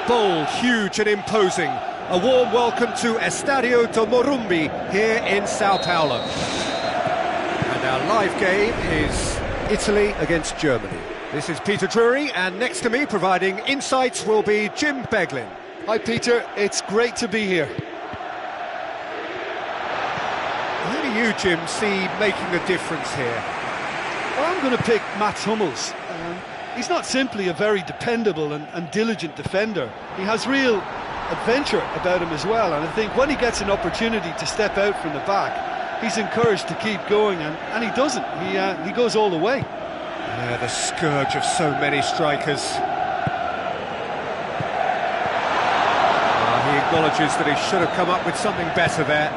Bold, huge and imposing. A warm welcome to Estadio do Morumbi here in Sao Paulo. And our live game is Italy against Germany. This is Peter Drury, and next to me providing insights will be Jim Beglin. Hi Peter, it's great to be here. Who do you, Jim, see making a difference here? Well, I'm going to pick Mats Hummels. He's not simply a very dependable and diligent defender. He has real adventure about him as well, and I think when he gets an opportunity to step out from the back, he's encouraged to keep going, and he doesn't. He goes all the way. Yeah, the scourge of so many strikers. He acknowledges that he should have come up with something better there.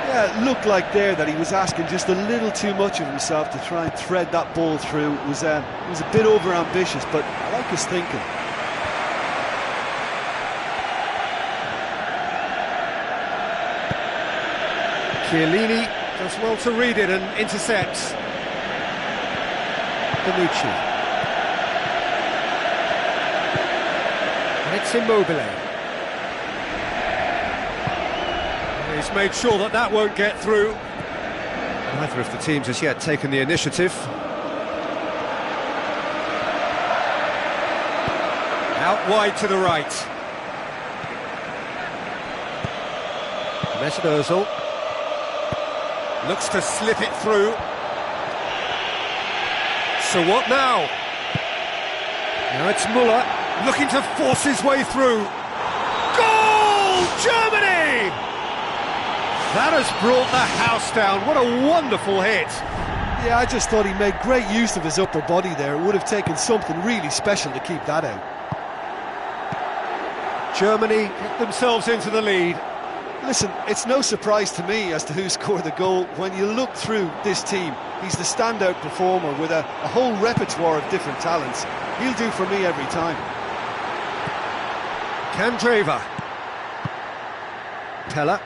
Yeah, it looked like there that he was asking just a little too much of himself to try and thread that ball through. It was a bit over-ambitious, but I like his thinking. Chiellini does well to read it and intercepts. Bonucci. And it's Immobile. He's made sure that that won't get through. Neither of the teams has yet taken the initiative. Out wide to the right. Mesut Ozil looks to slip it through. So what now? Now it's Müller looking to force his way through. Goal! Germany! That has brought the house down. What a wonderful hit. Yeah, I just thought he made great use of his upper body there. It would have taken something really special to keep that out. Germany get themselves into the lead. Listen, it's no surprise to me as to who scored the goal. When you look through this team, he's the standout performer with a whole repertoire of different talents. He'll do for me every time. Candreva. Pella.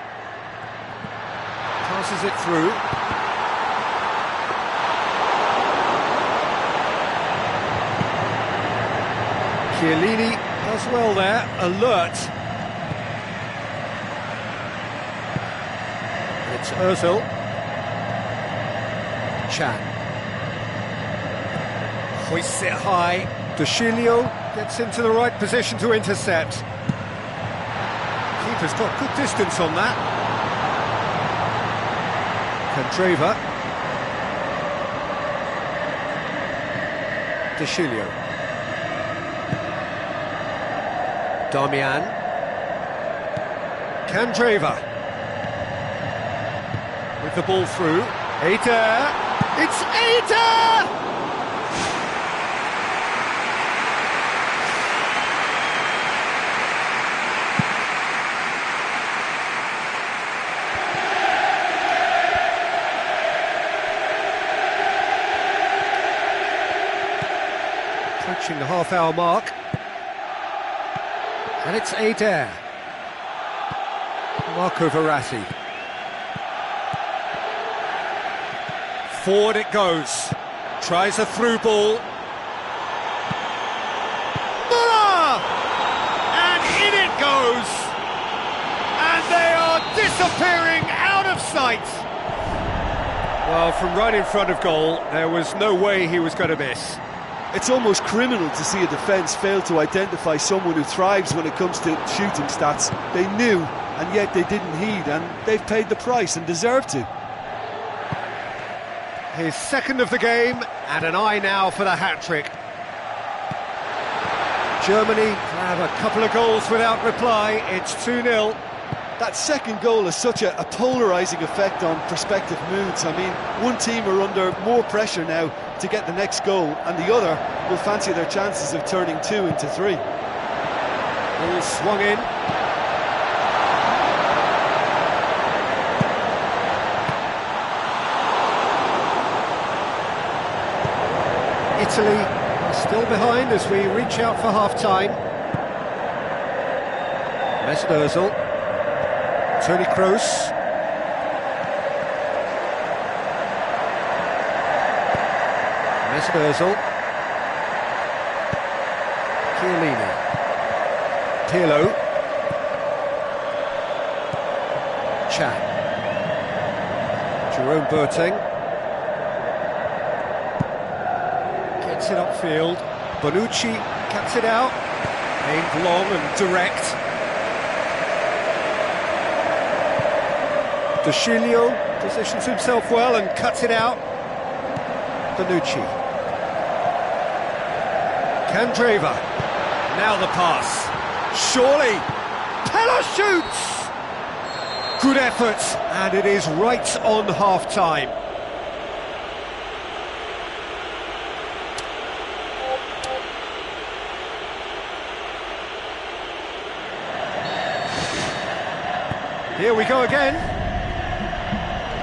Passes it through. Chiellini does well there, alert. It's Ozil. Chan. Hoists it high. De Sciglio gets into the right position to intercept. Keeper's got good distance on that. Candreva. De Sciglio. Darmian. Candreva. With the ball through. Eder. It's Eder! Approaching the half-hour mark. And it's Eder. Marco Verratti. Forward it goes. Tries a through ball. Müller! And in it goes! And they are disappearing out of sight! Well, from right in front of goal, there was no way he was going to miss. It's almost criminal to see a defence fail to identify someone who thrives when it comes to shooting stats. They knew, and yet they didn't heed, and they've paid the price and deserve to. His second of the game, and an eye now for the hat-trick. Germany have a couple of goals without reply. It's 2-0. That second goal has such a polarising effect on prospective moods. I mean, one team are under more pressure now to get the next goal, and the other will fancy their chances of turning 2 into 3. Ball swung in. Italy are still behind as we reach out for half-time. Mesut Ozil. Toni Kroos. Mesut Ozil. Chiellini. Pirlo. Chan. Jerome Boateng. Gets it upfield. Bonucci cuts it out. Aimed long and direct. De Sciglio positions himself well and cuts it out. Bonucci. Candreva. Now the pass. Surely. Pella shoots! Good effort, and it is right on half-time. Here we go again.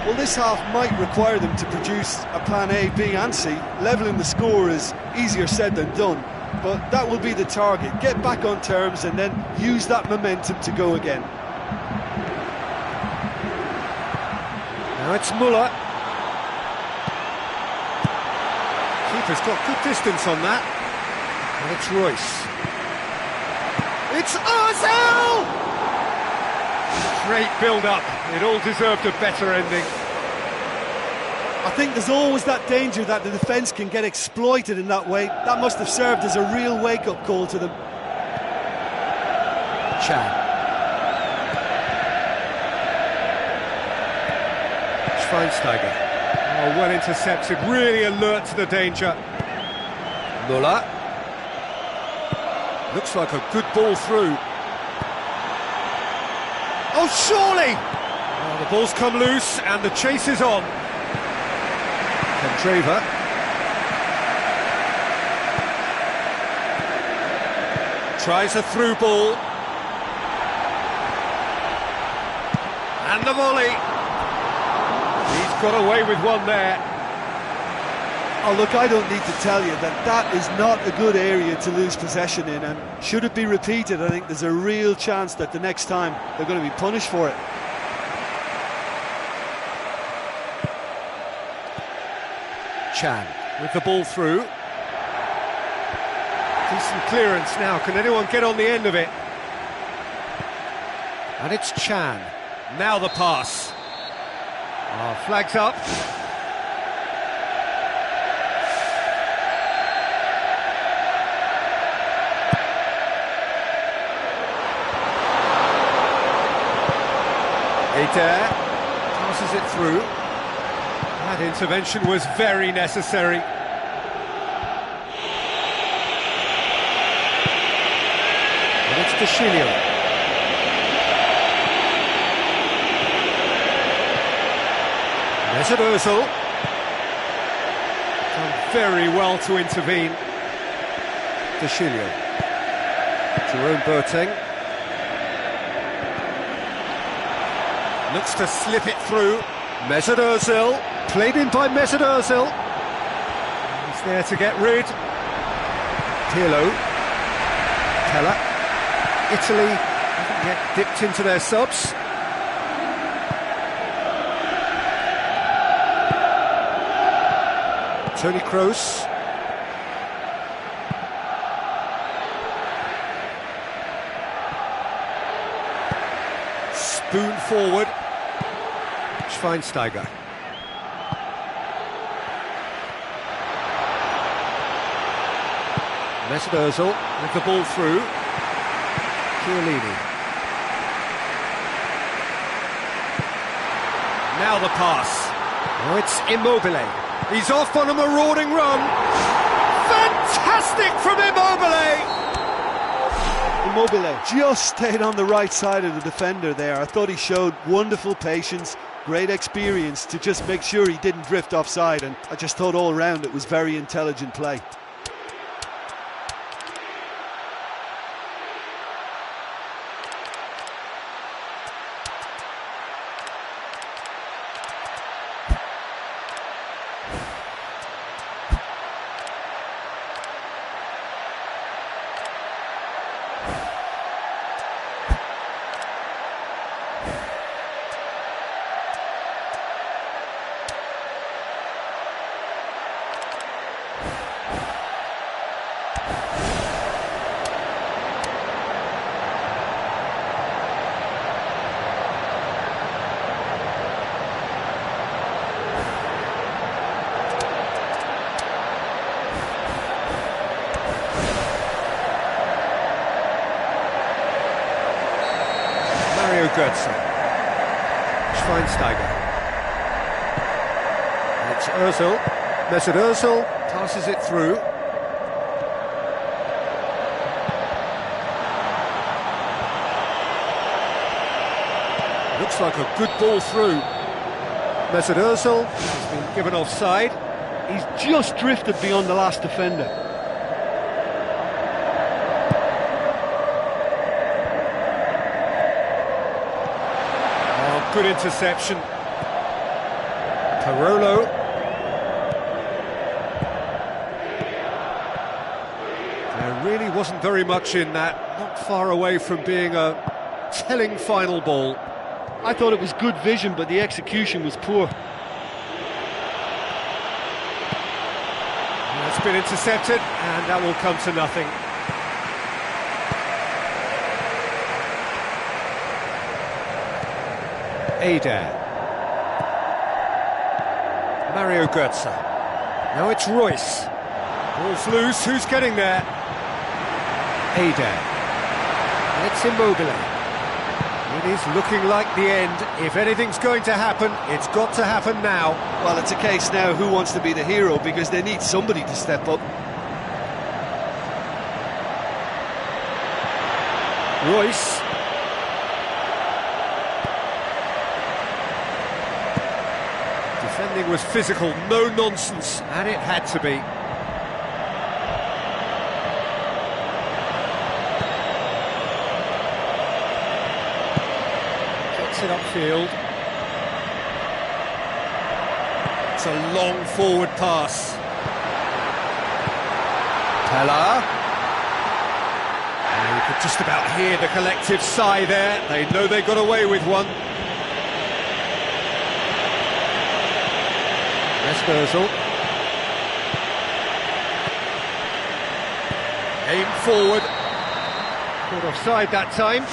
Well, this half might require them to produce a plan A, B and C. Levelling the score is easier said than done, but that will be the target. Get back on terms and then use that momentum to go again. Now it's Muller. Keeper's got good distance on that. And it's Royce. It's Ozil! Great build-up. It all deserved a better ending. I think there's always that danger that the defence can get exploited in that way. That must have served as a real wake-up call to them. Chan. Schweinsteiger. Oh, well intercepted, really alert to the danger. Muller. Looks like a good ball through. Oh, surely! Oh, the ball's come loose and the chase is on. Candreva. Tries a through ball. And the volley. He's got away with one there. Oh, look, I don't need to tell you that that is not a good area to lose possession in, and should it be repeated, I think there's a real chance that the next time they're going to be punished for it. Chan with the ball through. Decent clearance now, can anyone get on the end of it? And it's Chan. Now the pass. Oh, flags up. Eder passes it through. That intervention was very necessary. And it's De Sciglio. Mesut Ozil. Done very well to intervene. De Sciglio. Jerome Boateng. Looks to slip it through. Mesut Ozil. Played in by Mesut Ozil. He's there to get rid. Pirlo. Pella. Italy haven't yet dipped into their subs. Toni Kroos. Spoon forward. Schweinsteiger. Mesut Ozil with the ball through. Chiellini. Now the pass. Oh, it's Immobile. He's off on a marauding run. Fantastic from Immobile! Immobile just stayed on the right side of the defender there. I thought he showed wonderful patience, great experience to just make sure he didn't drift offside, and I just thought all round it was very intelligent play. Götze. Schweinsteiger. It's Ozil. Mesut Ozil passes it through. Looks like a good ball through. Mesut Ozil has been given offside. He's just drifted beyond the last defender. Oh, good interception. Parolo. There really wasn't very much in that, not far away from being a telling final ball. I thought it was good vision, but the execution was poor. It's been intercepted, and that will come to nothing. Eder. Mario Götze. Now it's Royce. Ball's loose, who's getting there? Eder. It's Immobile. It is looking like the end. If anything's going to happen, it's got to happen now. Well, it's a case now who wants to be the hero, because they need somebody to step up. Royce. Defending was physical, no nonsense, and it had to be. It upfield. It's a long forward pass. Pella. And you could just about hear the collective sigh there. They know they got away with one. Mesut Ozil. Aim forward. Caught offside that time.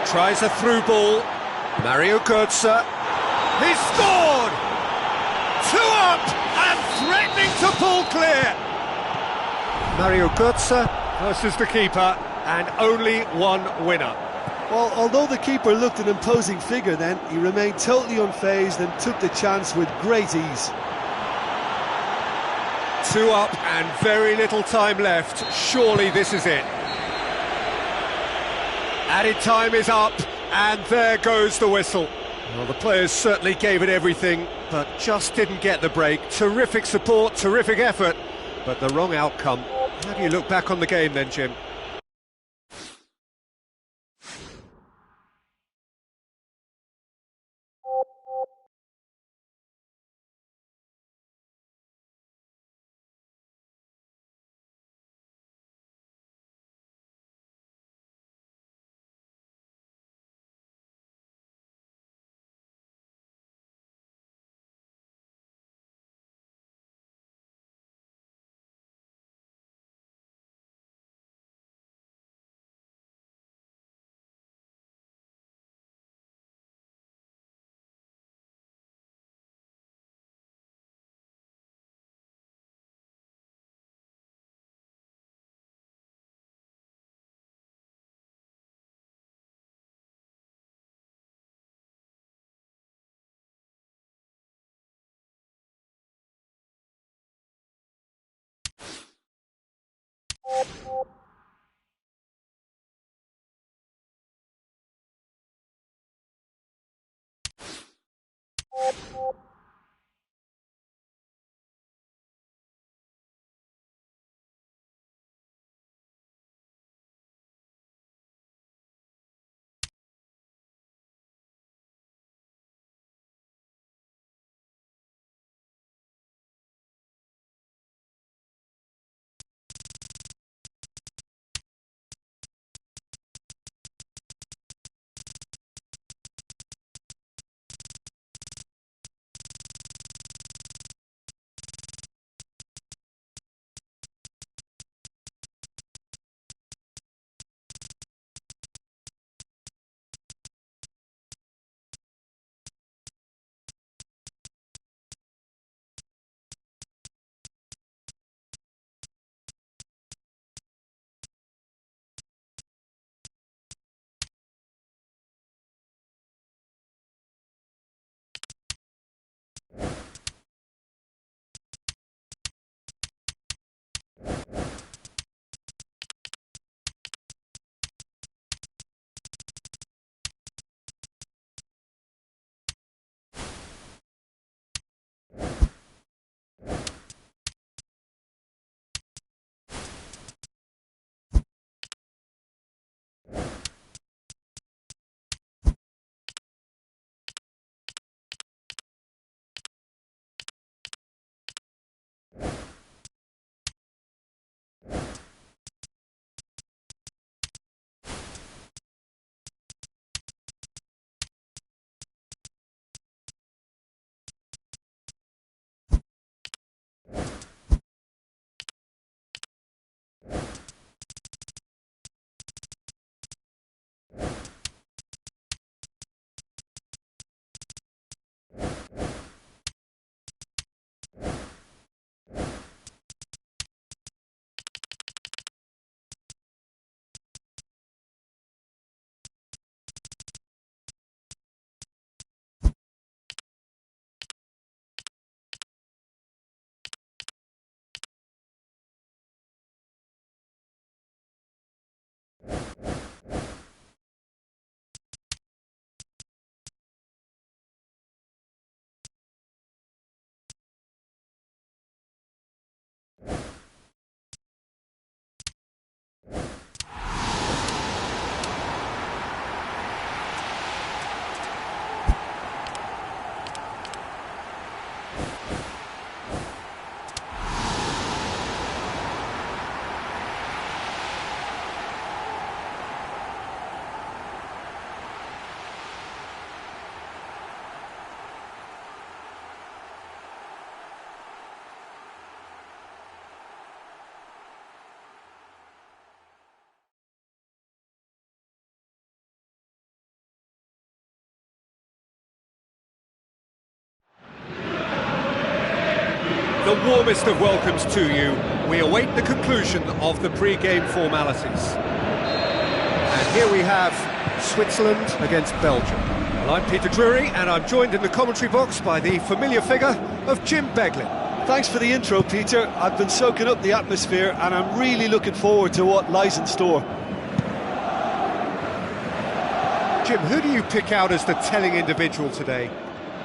Tries a through ball. Mario Götze. He scored! 2 up and threatening to pull clear. Mario Götze versus the keeper, and only one winner. Well, although the keeper looked an imposing figure then, he remained totally unfazed and took the chance with great ease. 2 up and very little time left. Surely this is it. Added time is up, and there goes the whistle. Well, the players certainly gave it everything, but just didn't get the break. Terrific support, terrific effort, but the wrong outcome. How do you look back on the game then, Jim? The warmest of welcomes to you. We await the conclusion of the pre-game formalities. And here we have Switzerland against Belgium. Well, I'm Peter Drury, and I'm joined in the commentary box by the familiar figure of Jim Beglin. Thanks for the intro, Peter. I've been soaking up the atmosphere and I'm really looking forward to what lies in store. Jim, who do you pick out as the telling individual today?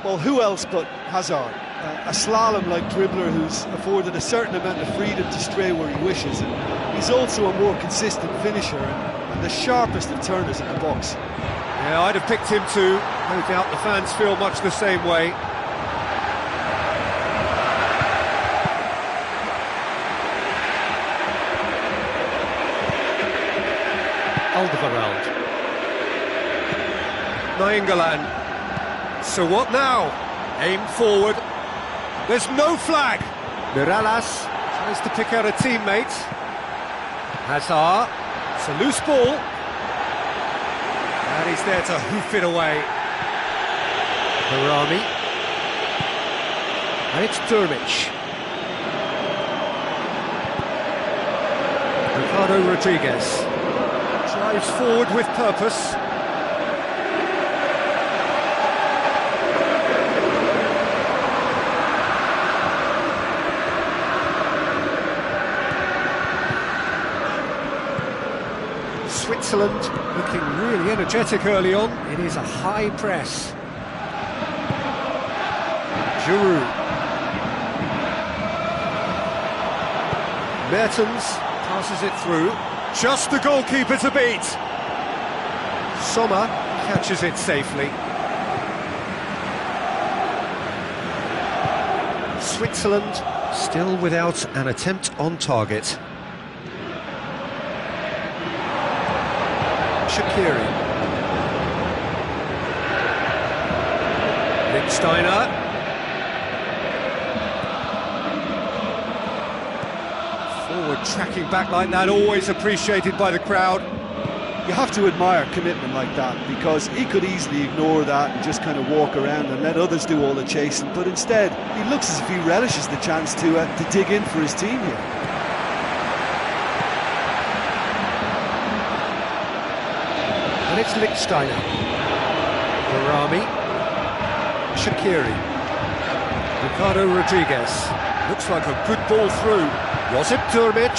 Well, who else but Hazard? A slalom-like dribbler who's afforded a certain amount of freedom to stray where he wishes, and he's also a more consistent finisher and the sharpest of turners in the box. Yeah, I'd have picked him too. No doubt the fans feel much the same way. Alderweireld. Nainggolan. So what now? Aim forward. There's no flag. Mirallas tries to pick out a teammate. Hazard. It's a loose ball. And he's there to hoof it away. Harami. And it's Durmic. Ricardo Rodriguez drives forward with purpose. Switzerland looking really energetic early on. It is a high press. Giroud. Mertens passes it through. Just the goalkeeper to beat. Sommer catches it safely. Switzerland still without an attempt on target. Shaqiri. Lichtsteiner. Forward tracking back like that, always appreciated by the crowd. You have to admire commitment like that, because he could easily ignore that and just kind of walk around and let others do all the chasing, but instead he looks as if he relishes the chance to dig in for his team here. And it's Lichtsteiner. Harami. Shaqiri. Ricardo Rodriguez. Looks like a good ball through. Josip Durmic.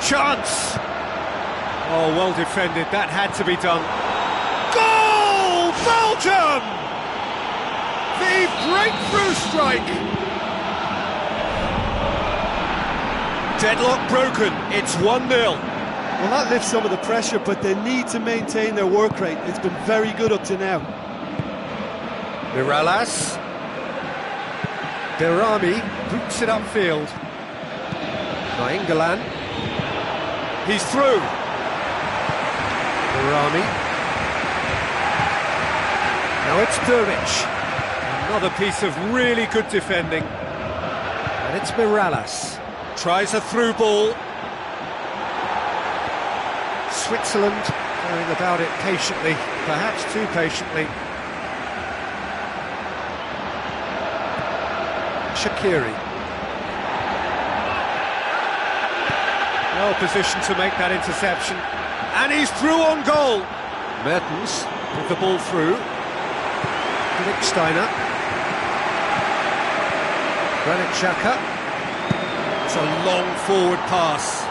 Chance! Oh, well defended, that had to be done. Goal! Belgium! The breakthrough strike! Deadlock broken, it's 1-0. Well, that lifts some of the pressure, but they need to maintain their work rate. It's been very good up to now. Mirallas. Berami boots it upfield. Nainggolan. He's through. Berami. Now it's Durmic. Another piece of really good defending. And it's Mirallas. Tries a through ball. Switzerland going about it patiently, perhaps too patiently. Shaqiri. Well positioned to make that interception. And he's through on goal. Mertens with the ball through. Philipp Steiner. Granit Xhaka. It's a long forward pass.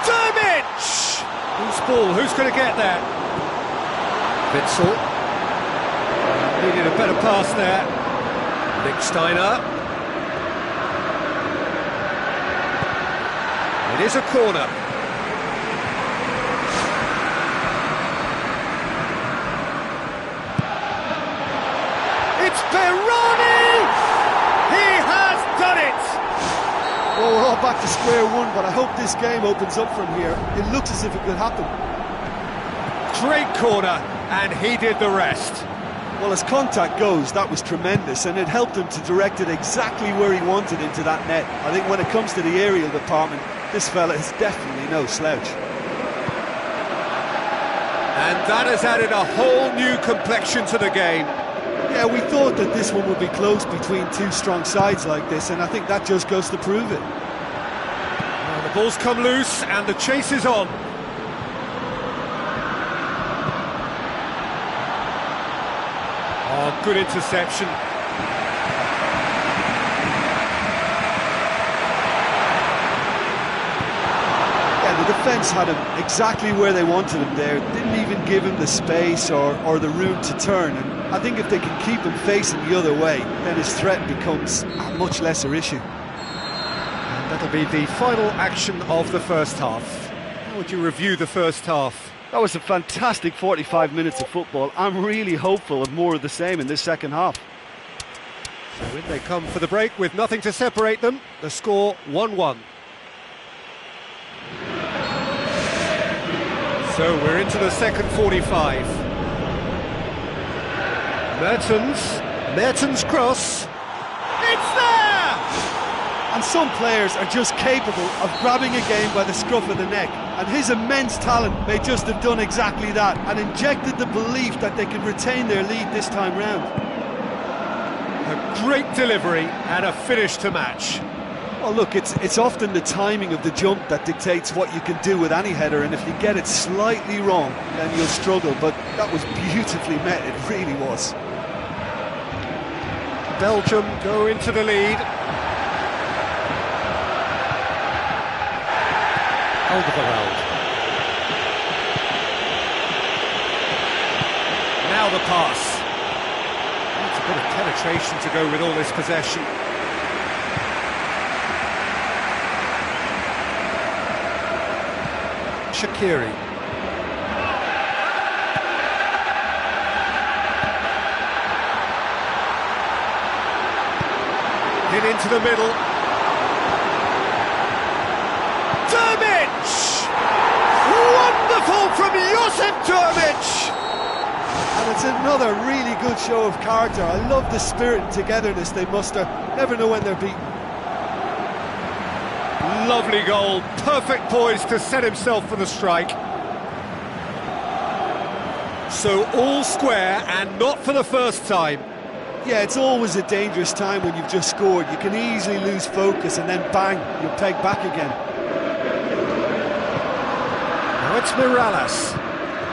Durmic! Who's ball? Who's going to get there? Witsel. Needed a better pass there. Philipp Steiner. It is a corner. It's Berami! He has done it! Well, we're all back to square one, but I hope this game opens up from here. It looks as if it could happen. Great corner, and he did the rest. Well, as contact goes, that was tremendous, and it helped him to direct it exactly where he wanted into that net. I think when it comes to the aerial department, this fella is definitely no slouch. And that has added a whole new complexion to the game. Yeah, we thought that this one would be close between two strong sides like this, and I think that just goes to prove it. Well, the ball's come loose, and the chase is on. Oh, good interception. The defence had him exactly where they wanted him there, didn't even give him the space or the room to turn, and I think if they can keep him facing the other way, then his threat becomes a much lesser issue. And that'll be the final action of the first half. How would you review the first half? That was a fantastic 45 minutes of football. I'm really hopeful of more of the same in this second half. So in they come for the break with nothing to separate them. The score 1-1. So we're into the second 45. Mertens cross. It's there! And some players are just capable of grabbing a game by the scruff of the neck, and his immense talent may just have done exactly that and injected the belief that they can retain their lead this time round. A great delivery and a finish to match. Well, look, it's often the timing of the jump that dictates what you can do with any header, and if you get it slightly wrong, then you'll struggle, but that was beautifully met, it really was. Belgium go into the lead. Alderweireld. Now the pass. Needs a bit of penetration to go with all this possession. Shaqiri. Hit into the middle. Durmic! Wonderful from Josip Durmic! And it's another really good show of character. I love the spirit and togetherness they muster. Never know when they're beaten. Lovely goal, perfect poise to set himself for the strike. So all square, and not for the first time. Yeah, it's always a dangerous time when you've just scored. You can easily lose focus and then bang, you're pegged back again. Now it's Mirallas.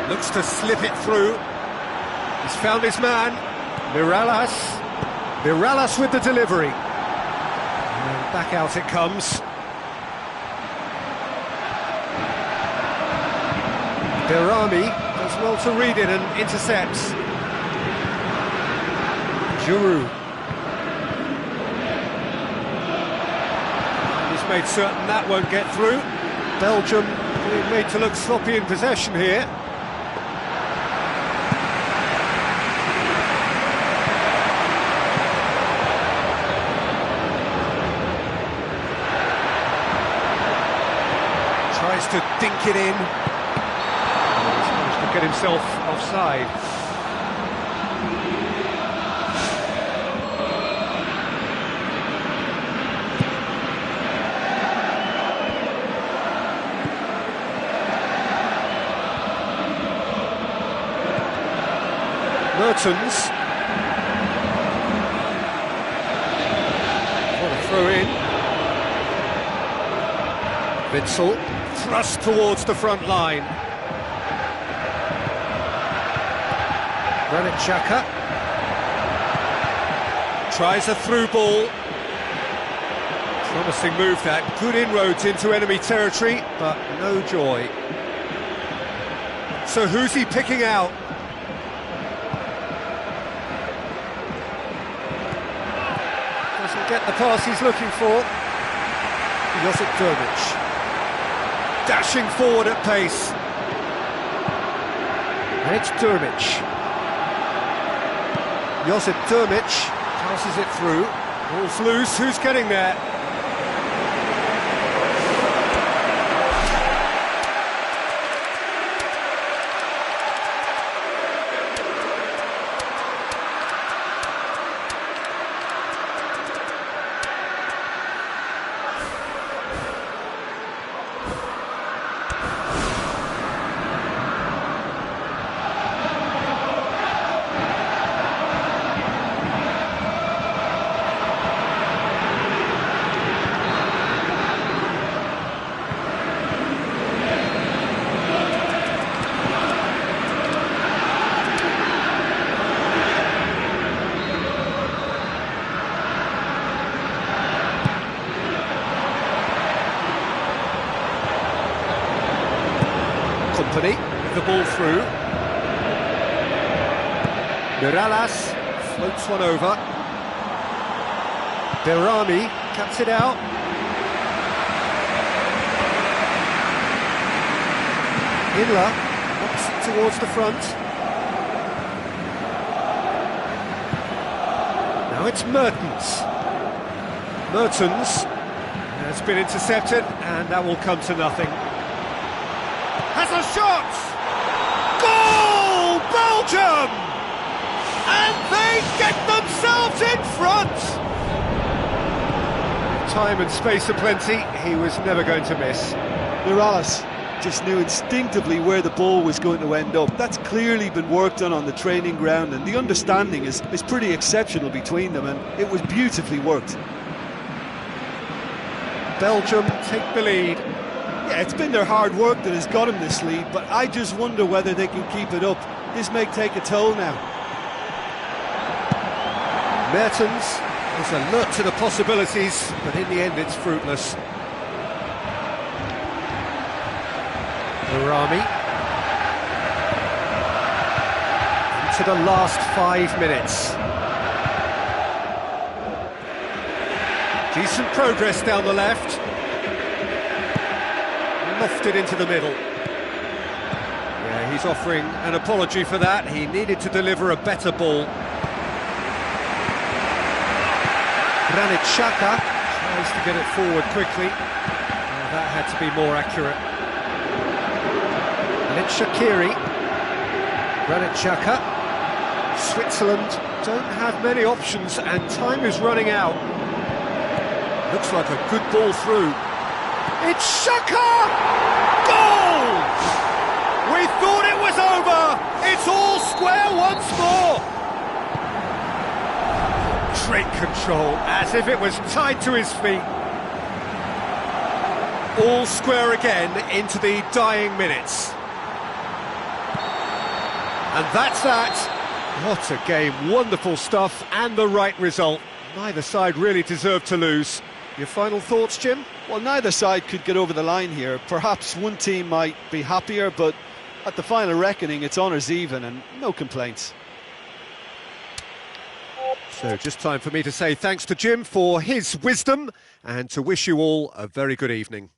Looks to slip it through. He's found his man. Mirallas with the delivery. And back out it comes. Berami does well to read it and intercepts. Giroud. He's made certain that won't get through. Belgium being made to look sloppy in possession here. Tries to dink it in. He's managed to get himself offside. Mertens. What a throw in. Witsel thrust towards the front line. Granit Xhaka tries a through ball. Promising move that. Good inroads into enemy territory, but no joy. So who's he picking out? Doesn't get the pass he's looking for. Josip Drmic. Dashing forward at pace. And it's Drmic. Josip Drmic passes it through. Ball's loose, who's getting there? Company with the ball through. Mirallas floats one over. Berami cuts it out. Inler knocks it towards the front. Now it's Mertens. Mertens has been intercepted, and that will come to nothing. Has a shot! Goal! Belgium! And they get themselves in front! Time and space aplenty, he was never going to miss. Mirallas just knew instinctively where the ball was going to end up. That's clearly been worked on the training ground, and the understanding is pretty exceptional between them, and it was beautifully worked. Belgium take the lead. Yeah, it's been their hard work that has got them this lead, but I just wonder whether they can keep it up. This may take a toll now. Mertens is alert to the possibilities, but in the end it's fruitless. Berami. Into the last 5 minutes. Decent progress down the left. Lofted into the middle. Yeah, he's offering an apology for that. He needed to deliver a better ball. Granit Xhaka tries to get it forward quickly. Oh, that had to be more accurate. And it's Shaqiri. Granit Xhaka. Switzerland don't have many options, and time is running out. Looks like a good ball through. It's Xhaka! Goal! We thought it was over! It's all square once more! Great control, as if it was tied to his feet. All square again into the dying minutes. And that's that. What a game, wonderful stuff, and the right result. Neither side really deserved to lose. Your final thoughts, Jim? Well, neither side could get over the line here. Perhaps one team might be happier, but at the final reckoning, it's honours even and no complaints. So just time for me to say thanks to Jim for his wisdom and to wish you all a very good evening.